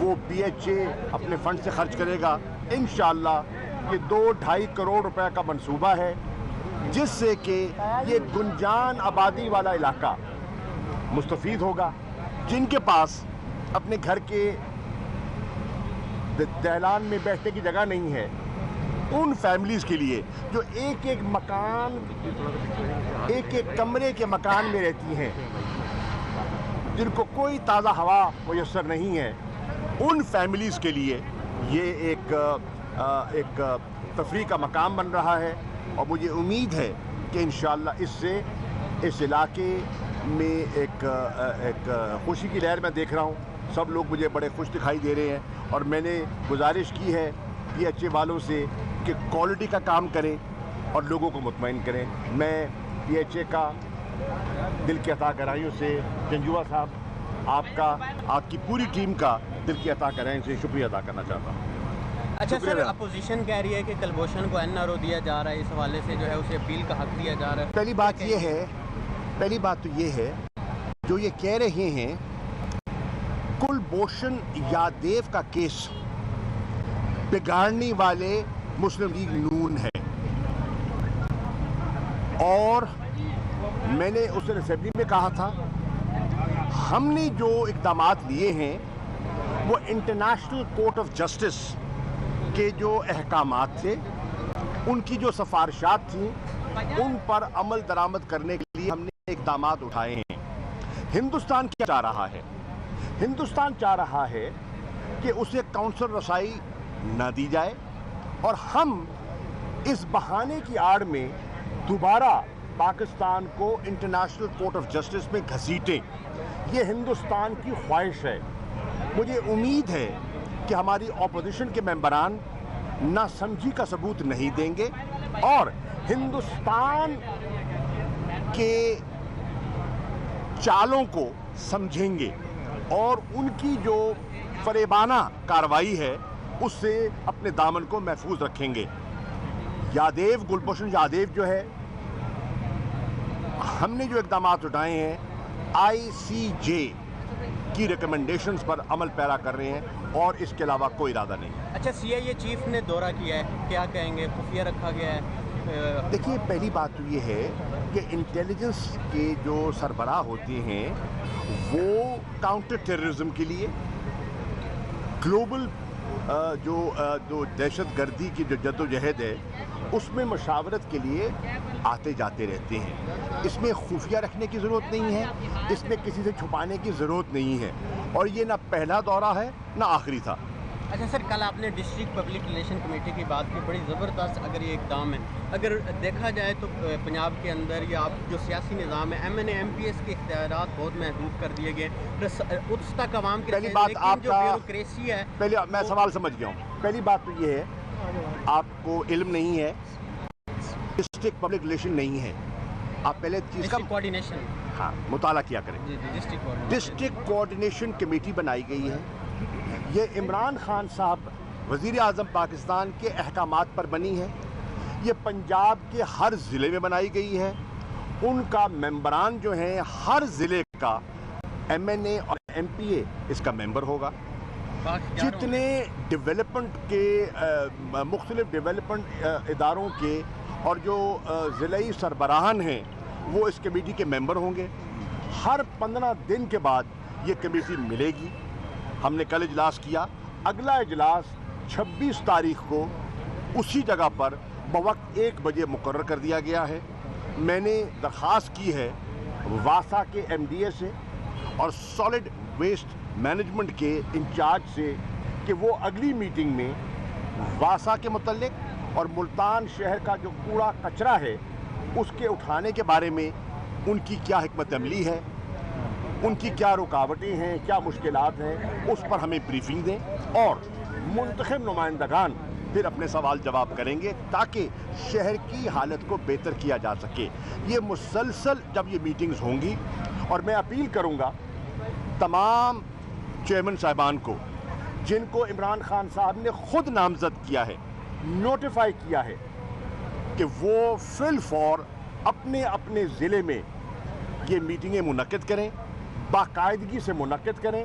وہ PHA اپنے fund سے خرچ کرے گا. انشاءاللہ یہ 2-2.5 کروڑ روپے کا منصوبہ ہے جس سے کہ یہ گنجان آبادی والا علاقہ مستفید ہوگا. جن کے پاس اپنے گھر کے دہلان میں بیٹھنے کی جگہ نہیں ہے, ان فیملیز کے لیے جو ایک ایک کمرے کے مکان میں رہتی ہیں, جن کو کوئی تازہ ہوا میسر نہیں ہے, ان فیملیز کے لیے یہ ایک تفریح کا مقام بن رہا ہے. اور مجھے امید ہے کہ انشاءاللہ اس سے اس علاقے میں ایک خوشی کی لہر میں دیکھ رہا ہوں. سب لوگ مجھے بڑے خوش دکھائی دے رہے ہیں, اور میں نے گزارش کی ہے PHA والوں سے کہ کوالٹی کا کام کریں اور لوگوں کو مطمئن کریں. میں PHA کا دل کی عطا گرائیوں سے جنجوا صاحب آپ کی پوری ٹیم کا دل کی عطا گرائیوں سے شکریہ ادا کرنا چاہتا ہوں. اچھا سر, اپوزیشن کہہ رہی ہے کہ کلبھوشن کو NRO دیا جا رہا ہے, اس حوالے سے جو ہے اسے اپیل کا حق دیا جا رہا ہے. پہلی بات تو یہ ہے جو یہ کہہ رہے ہیں کلبھوشن یادیو کا کیس بگاڑنے والے مسلم لیگ نون ہے, اور میں نے اس دن اسمبلی میں کہا تھا ہم نے جو اقدامات لیے ہیں وہ انٹرنیشنل کورٹ آف جسٹس کے جو احکامات تھے, ان کی جو سفارشات تھیں, ان پر عمل درآمد کرنے کے لیے ہم نے اقدامات اٹھائے ہیں. ہندوستان کیا چاہ رہا ہے؟ ہندوستان چاہ رہا ہے کہ اسے کونسل رسائی نہ دی جائے, اور ہم اس بہانے کی آڑ میں دوبارہ پاکستان کو انٹرنیشنل کورٹ آف جسٹس میں گھسیٹیں. یہ ہندوستان کی خواہش ہے. مجھے امید ہے کہ ہماری اپوزیشن کے ممبران نا سمجھی کا ثبوت نہیں دیں گے, اور ہندوستان کے چالوں کو سمجھیں گے, اور ان کی جو فریبانہ کارروائی ہے اس سے اپنے دامن کو محفوظ رکھیں گے. کلبھوشن یادیو جو ہے, ہم نے جو اقدامات اٹھائے ہیں ICJ کی ریکمنڈیشنز پر عمل پیرا کر رہے ہیں, اور اس کے علاوہ کوئی ارادہ نہیں. اچھا, CIA چیف نے دورہ کیا ہے, کیا کہیں گے؟ خفیہ رکھا گیا ہے. دیکھیے, پہلی بات تو یہ ہے کہ انٹیلیجنس کے جو سربراہ ہوتے ہیں وہ کاؤنٹر ٹیررزم کے لیے, گلوبل جو دہشت گردی کی جو جد و جہد ہے اس میں مشاورت کے لیے آتے جاتے رہتے ہیں. اس میں خفیہ رکھنے کی ضرورت نہیں ہے, اس میں کسی سے چھپانے کی ضرورت نہیں ہے, اور یہ نہ پہلا دورہ ہے نہ آخری تھا. اچھا سر, کل آپ نے ڈسٹرکٹ پبلک ریلیشن کمیٹی کی بات کی, بڑی زبردست اگر یہ اقدام ہے. اگر دیکھا جائے تو پنجاب کے اندر یا جو سیاسی نظام ہے MNA MPS کے اختیارات بہت محدود کر دیے گئے, اس تک عوام کی پہلی بات آپ جو بیوروکریسی ہے. پہلے میں سوال سمجھ گیا ہوں. پہلی بات تو یہ ہے آپ کو علم نہیں ہے, ڈسٹرکٹ پبلک ریلیشن نہیں ہے. آپ پہلے چیز کا کوارڈینیشن مطالعہ کیا کریں. ڈسٹرکٹ کوارڈینیشن کمیٹی بنائی گئی ہے. یہ عمران خان صاحب وزیر اعظم پاکستان کے احکامات پر بنی ہے. یہ پنجاب کے ہر ضلع میں بنائی گئی ہے. ان کا ممبران جو ہیں ہر ضلع کا MNA اور MPA اس کا ممبر ہوگا. جتنے ڈیولپمنٹ کے مختلف ڈیولپمنٹ اداروں کے اور جو ضلعی سربراہان ہیں وہ اس کمیٹی کے ممبر ہوں گے. ہر 15 دن کے بعد یہ کمیٹی ملے گی. ہم نے کل اجلاس کیا, اگلا اجلاس 26 تاریخ کو اسی جگہ پر بوقت 1 بجے مقرر کر دیا گیا ہے. میں نے درخواست کی ہے واسا کے MDA سے اور سالڈ ویسٹ مینجمنٹ کے انچارج سے کہ وہ اگلی میٹنگ میں واسا کے متعلق اور ملتان شہر کا جو کوڑا کچرا ہے اس کے اٹھانے کے بارے میں ان کی کیا حکمت عملی ہے, ان کی کیا رکاوٹیں ہیں, کیا مشکلات ہیں, اس پر ہمیں بریفنگ دیں, اور منتخب نمائندگان پھر اپنے سوال جواب کریں گے تاکہ شہر کی حالت کو بہتر کیا جا سکے. یہ مسلسل جب یہ میٹنگز ہوں گی, اور میں اپیل کروں گا تمام چیئرمین صاحبان کو جن کو عمران خان صاحب نے خود نامزد کیا ہے, نوٹیفائی کیا ہے, کہ وہ فی الفور اپنے اپنے ضلع میں یہ میٹنگیں منعقد کریں, باقاعدگی سے منعقد کریں,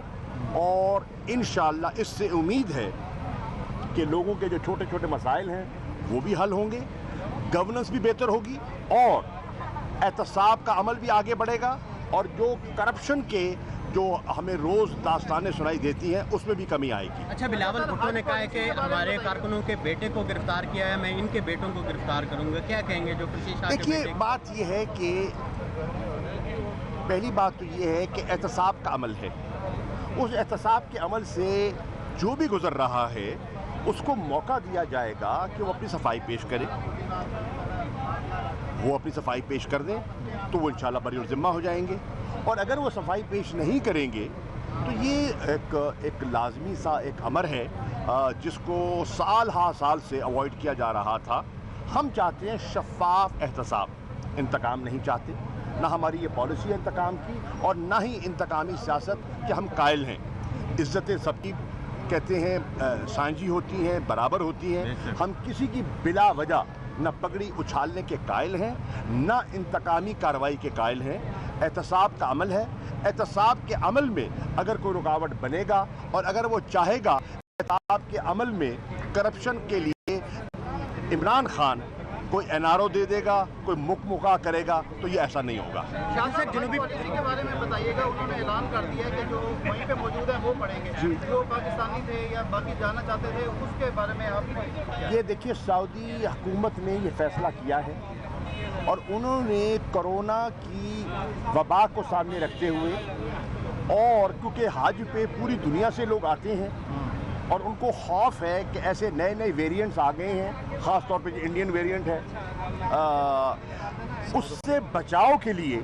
اور इंशाअल्लाह इससे उम्मीद है कि लोगों के जो छोटे छोटे मसाइल हैं वो भी हल होंगे, गवर्नेंस भी बेहतर होगी और एहतसाब का अमल भी आगे बढ़ेगा और जो करप्शन के जो हमें रोज़ दास्तानें सुनाई देती हैं उसमें भी कमी आएगी। अच्छा, बिलावल भुट्टो ने कहा है कि हमारे कारकुनों के बेटे को गिरफ्तार किया है, मैं इनके बेटों को गिरफ्तार करूंगा, क्या कहेंगे जो कृषि शाह के देखिए, बेटे? बात ये है कि पहली बात तो ये है कि एहतसाब का अमल है, उस एहतसाब के अमल से जो भी गुजर रहा है उसको मौका दिया जाएगा कि वो अपनी सफाई पेश करे, वो अपनी सफाई पेश कर दें तो वो इंशाल्लाह बरी और ज़िम्मा हो जाएंगे। और अगर वो सफाई पेश नहीं करेंगे तो ये एक लाजमी सा एक अमर है जिसको साल हा साल से अवॉइड किया जा रहा था। हम चाहते हैं शफाफ एहतसाब, इंतकाम नहीं चाहते, ना हमारी ये पॉलिसी है इंतकाम की और ना ही इंतकामी सियासत के हम कायल हैं। इज़्ज़तें सबकी कहते हैं सांझी होती हैं, बराबर होती हैं। हम किसी की बिला वजह न पगड़ी उछालने के कायल हैं, न इंतकामी कार्रवाई के कायल हैं। एहतसाब का अमल है, एहतसाब के अमल में अगर कोई रुकावट बनेगा और अगर वो चाहेगा एहतसाब के अमल में करप्शन के लिए इमरान खान कोई एनआरओ दे देगा, कोई मुका करेगा, तो ये ऐसा नहीं होगा। सांसद जनूबी पॉलिसी के बारे में बताइएगा। उन्होंने ऐलान कर दिया है कि जो वहीं पे मौजूद है वो पढ़ेंगे, जो पाकिस्तानी थे या बाकी जाना चाहते थे उसके बारे में आप ये देखिए, सऊदी हुकूमत ने ये फैसला किया है और उन्होंने कोरोना की वबा को सामने रखते हुए और क्योंकि हज पे पूरी दुनिया से लोग आते हैं और उनको खौफ है कि ऐसे नए नए वेरिएंट्स आ गए हैं, ख़ास तौर पे जो इंडियन वेरिएंट है, उससे बचाव के लिए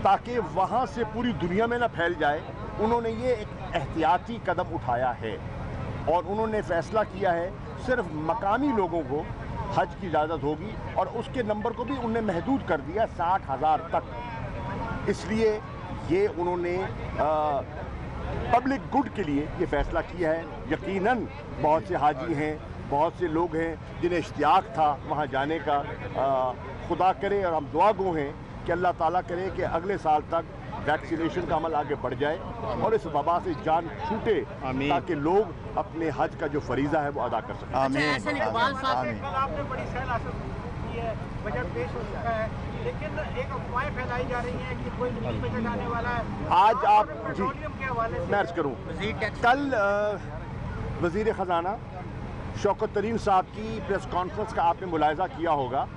ताकि वहाँ से पूरी दुनिया में ना फैल जाए, उन्होंने ये एक एहतियाती कदम उठाया है और उन्होंने फ़ैसला किया है सिर्फ मकामी लोगों को हज की इजाज़त होगी और उसके नंबर को भी उन्होंने महदूद कर दिया 60,000 तक। इसलिए ये उन्होंने पब्लिक गुड के लिए ये फ़ैसला किया है। यकीनन बहुत से हाजी हैं, बहुत से लोग हैं जिन्हें इश्तियाक था वहाँ जाने का। खुदा करे और हम दुआ गो हैं कि अल्लाह ताला करे कि अगले साल तक वैक्सीनेशन का अमल आगे बढ़ जाए और इस वबा से जान छूटे ताकि लोग अपने हज का जो फरीज़ा है वो अदा कर सकें। एहसन इकबाल साहब, कल आपने बड़ी सैल हासिल की है, बजट पेश हो चुका है, लेकिन एक अफवाहें फैलाई जा रही हैं कि कोई मिनी बजट आने वाला है। आज आप जी पेट्रोलियम के हवाले से मैं अर्ज़ करूँ, वज़ीर टैक्स कल वज़ीर ख़जाना शौकत तरीन साहब की प्रेस कॉन्फ्रेंस का आपने मुलाहिज़ा किया होगा।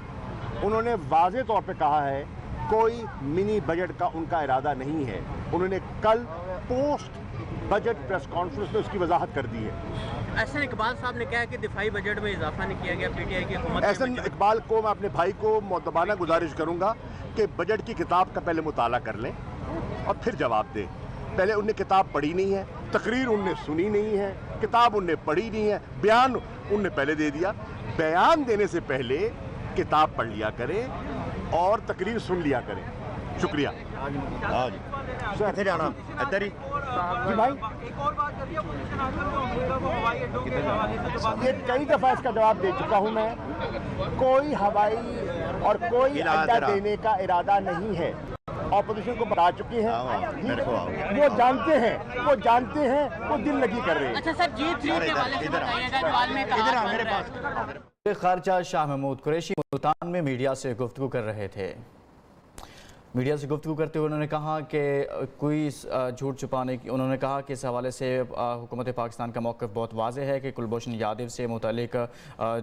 उन्होंने वाज़े तौर पे कहा है कोई मिनी बजट का उनका इरादा नहीं है। उन्होंने कल पोस्ट बजट प्रेस कॉन्फ्रेंस में उसकी वजाहत कर दी है। एहसन इकबाल साहब ने कहा कि दिफाई बजट में इजाफा नहीं किया गया। पीटीआई की हुकूमत ने एहसन इकबाल को मैं अपने भाई को मुअद्दबाना गुजारिश करूंगा कि बजट की किताब का पहले मुताला कर लें और फिर जवाब दें। पहले उनने किताब पढ़ी नहीं है, तकरीर उनने सुनी नहीं है, किताब उनने पढ़ी नहीं है, बयान उनने पहले दे दिया। बयान देने से पहले किताब पढ़ लिया करें और तकरीर सुन लिया करें। शुक्रिया। हाँ जी सर, जाना इधर ही जी भाई। एक और बात करिए, अपोजिशन आजकल जो अमेरिका वो हवाई अड्डों के हवाले से जो बात ये कई दफ़ा इसका जवाब दे चुका हूँ मैं। कोई हवाई और कोई अड्डा देने का इरादा नहीं है। ऑपोजिशन को बता चुके हैं, वो जानते हैं, वो दिल लगी कर रहे हैं। अच्छा सर, G3 के हवाले से बताइएगा, इकबाल में कहा मेरे पास खारजा शाह महमूद कुरैशी मुल्तान में मीडिया से गुफ्तगू कर रहे थे। मीडिया से गुफ्तगू करते हुए उन्होंने कहा कि कोई झूठ छुपाने की, उन्होंने कहा कि इस हवाले से हुकूमत पाकिस्तान का मौक़िफ़ बहुत वाज़ेह है कि कुलभूषण यादव से मुतालिक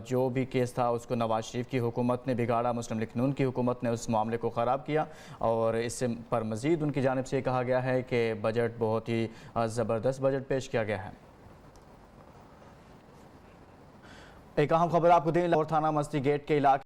जो भी केस था उसको नवाज शरीफ की हुकूमत ने बिगाड़ा, मुस्लिम लीग नून की हुकूमत ने उस मामले को ख़राब किया और इससे पर मज़ीद उनकी जानिब से कहा गया है कि बजट बहुत ही ज़बरदस्त बजट पेश किया गया है। एक अहम खबर आपको दें, लाहौर थाना मस्ती गेट के इलाके